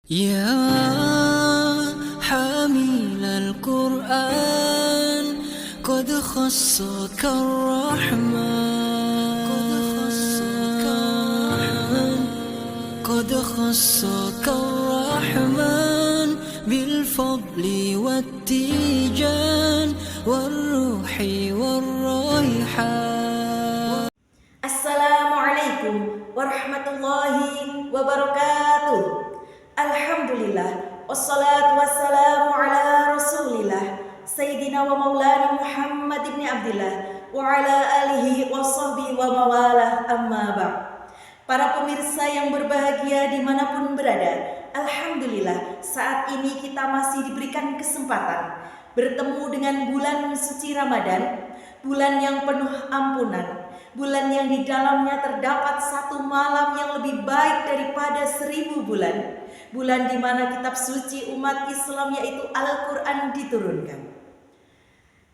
يا حامل القرآن قد خصك الرحمن بالفضل والتيجان والروح والريحان. Assalamualaikum warahmatullahi wabarakatuh. Alhamdulillah, wassalatu wassalamu ala rasulillah Sayyidina wa maulana Muhammad ibn Abdillah wa ala alihi wa sahbihi wa mawalah, amma ba'd. Para pemirsa yang berbahagia dimanapun berada, alhamdulillah saat ini kita masih diberikan kesempatan bertemu dengan bulan suci Ramadan, bulan yang penuh ampunan, bulan yang di dalamnya terdapat satu malam yang lebih baik daripada 1000 bulan, bulan di mana kitab suci umat Islam yaitu Al-Quran diturunkan.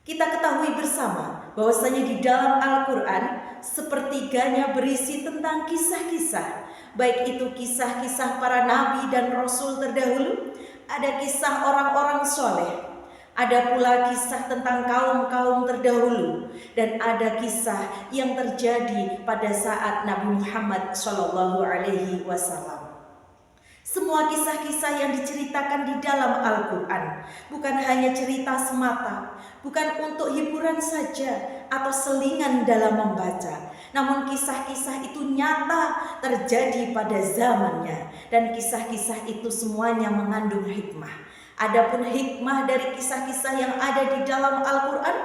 Kita ketahui bersama bahwasanya di dalam Al-Quran sepertiganya berisi tentang kisah-kisah, baik itu kisah-kisah para nabi dan rasul terdahulu, ada kisah orang-orang soleh, ada pula kisah tentang kaum-kaum terdahulu, dan ada kisah yang terjadi pada saat Nabi Muhammad SAW. Semua kisah-kisah yang diceritakan di dalam Al-Quran bukan hanya cerita semata, bukan untuk hiburan saja atau selingan dalam membaca, namun kisah-kisah itu nyata terjadi pada zamannya, dan kisah-kisah itu semuanya mengandung hikmah. Adapun hikmah dari kisah-kisah yang ada di dalam Al-Quran,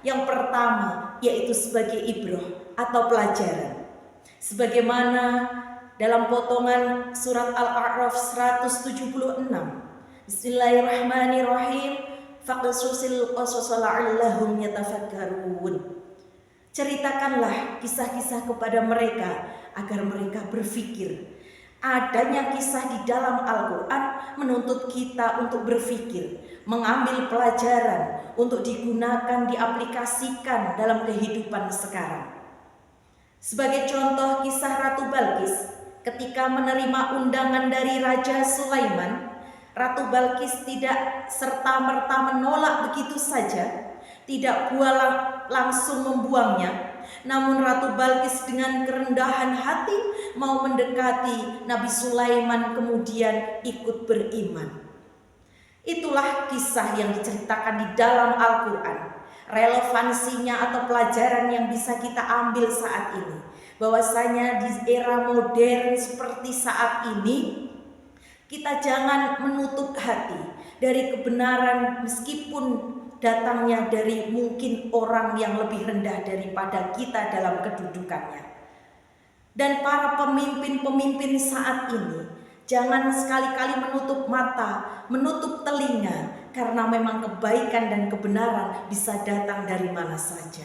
yang pertama yaitu sebagai ibrah atau pelajaran. Sebagaimana dalam potongan surat Al-A'raf 176, Bismillahirrahmanirrahim, faqsusil qasasa la'allahum yatafakkarun. Ceritakanlah kisah-kisah kepada mereka agar mereka berfikir. Adanya kisah di dalam Al-Quran menuntut kita untuk berfikir, mengambil pelajaran untuk digunakan, diaplikasikan dalam kehidupan sekarang. Sebagai contoh kisah Ratu Balqis, ketika menerima undangan dari Raja Sulaiman, Ratu Balqis tidak serta-merta menolak begitu saja, tidak pula langsung membuangnya. Namun Ratu Balqis dengan kerendahan hati mau mendekati Nabi Sulaiman, kemudian ikut beriman. Itulah kisah yang diceritakan di dalam Al-Quran. Relevansinya atau pelajaran yang bisa kita ambil saat ini, bahwasanya di era modern seperti saat ini, kita jangan menutup hati dari kebenaran meskipun datangnya dari mungkin orang yang lebih rendah daripada kita dalam kedudukannya. Dan para pemimpin-pemimpin saat ini, jangan sekali-kali menutup mata, menutup telinga, karena memang kebaikan dan kebenaran bisa datang dari mana saja.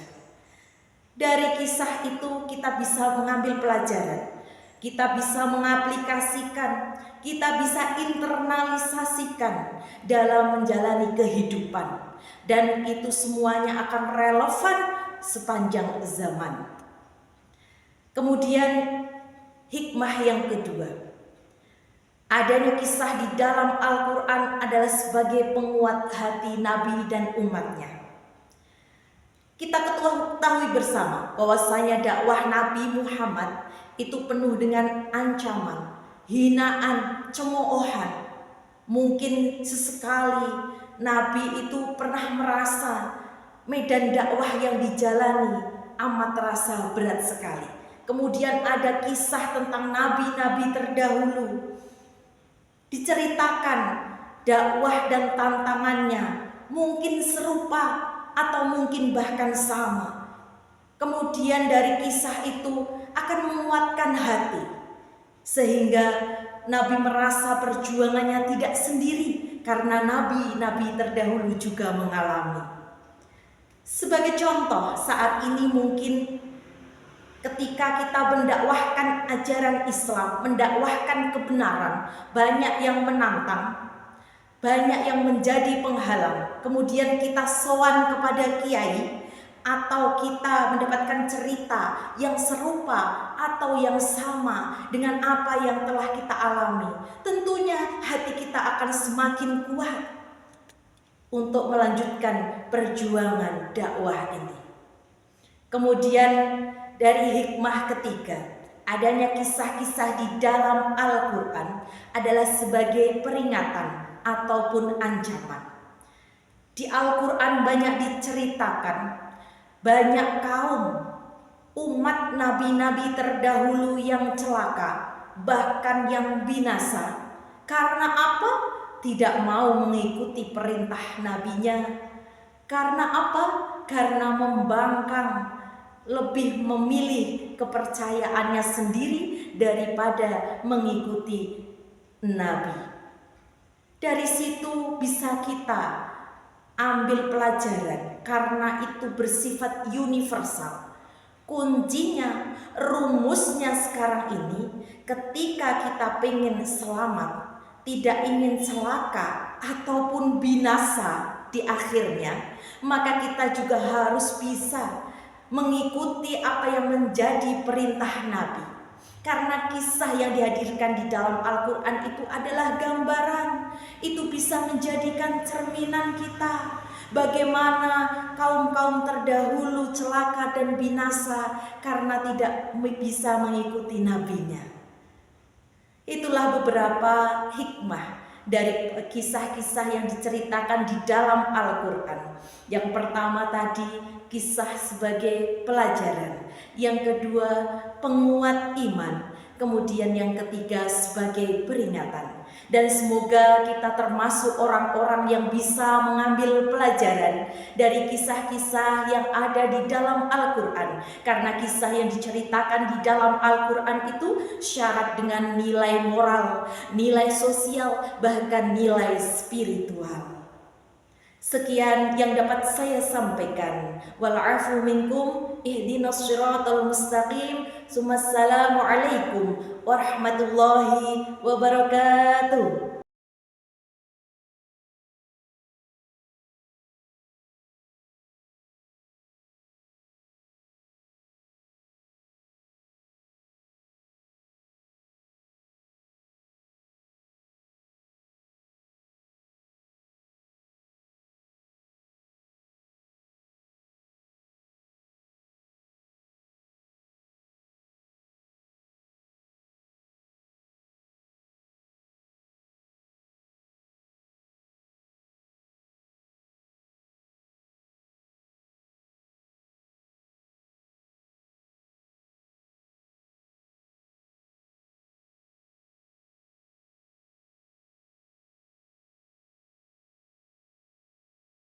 Dari kisah itu kita bisa mengambil pelajaran, kita bisa mengaplikasikan, kita bisa internalisasikan dalam menjalani kehidupan, dan itu semuanya akan relevan sepanjang zaman. Kemudian hikmah yang kedua, adanya kisah di dalam Al-Quran adalah sebagai penguat hati Nabi dan umatnya. Kita ketahui bersama bahwasanya dakwah Nabi Muhammad itu penuh dengan ancaman, hinaan, cemoohan. Mungkin sesekali Nabi itu pernah merasa medan dakwah yang dijalani amat terasa berat sekali. Kemudian ada kisah tentang nabi-nabi terdahulu, diceritakan dakwah dan tantangannya mungkin serupa atau mungkin bahkan sama. Kemudian dari kisah itu akan menguatkan hati, sehingga Nabi merasa perjuangannya tidak sendiri, karena nabi-nabi terdahulu juga mengalami. Sebagai contoh, saat ini mungkin ketika kita mendakwahkan ajaran Islam, mendakwahkan kebenaran, banyak yang menantang, banyak yang menjadi penghalang. Kemudian kita sowan kepada kiai, atau kita mendapatkan cerita yang serupa atau yang sama dengan apa yang telah kita alami. Tentunya hati kita akan semakin kuat untuk melanjutkan perjuangan dakwah ini. Kemudian dari hikmah ketiga, adanya kisah-kisah di dalam Al-Quran adalah sebagai peringatan ataupun ancaman. Di Al-Quran banyak diceritakan banyak kaum umat nabi-nabi terdahulu yang celaka, bahkan yang binasa. Karena apa? Tidak mau mengikuti perintah nabinya. Karena apa? Karena membangkang, lebih memilih kepercayaannya sendiri daripada mengikuti nabi. Dari situ bisa kita ambil pelajaran, karena itu bersifat universal. Kuncinya, rumusnya sekarang ini, ketika kita pengen selamat, tidak ingin celaka ataupun binasa di akhirnya, maka kita juga harus bisa mengikuti apa yang menjadi perintah Nabi. Karena kisah yang dihadirkan di dalam Al-Quran itu adalah gambaran. Itu bisa menjadikan cerminan kita. Bagaimana kaum-kaum terdahulu celaka dan binasa karena tidak bisa mengikuti nabinya. Itulah beberapa hikmah dari kisah-kisah yang diceritakan di dalam Al-Quran. Yang pertama tadi, kisah sebagai pelajaran. Yang kedua, penguat iman. Kemudian yang ketiga, sebagai peringatan. Dan semoga kita termasuk orang-orang yang bisa mengambil pelajaran dari kisah-kisah yang ada di dalam Al-Quran. Karena kisah yang diceritakan di dalam Al-Quran itu syarat dengan nilai moral, nilai sosial, bahkan nilai spiritual. Sekian yang dapat saya sampaikan. Wal'afu minkum, ihdinas siratal mustaqim. Assalamualaikum warahmatullahi wabarakatuh.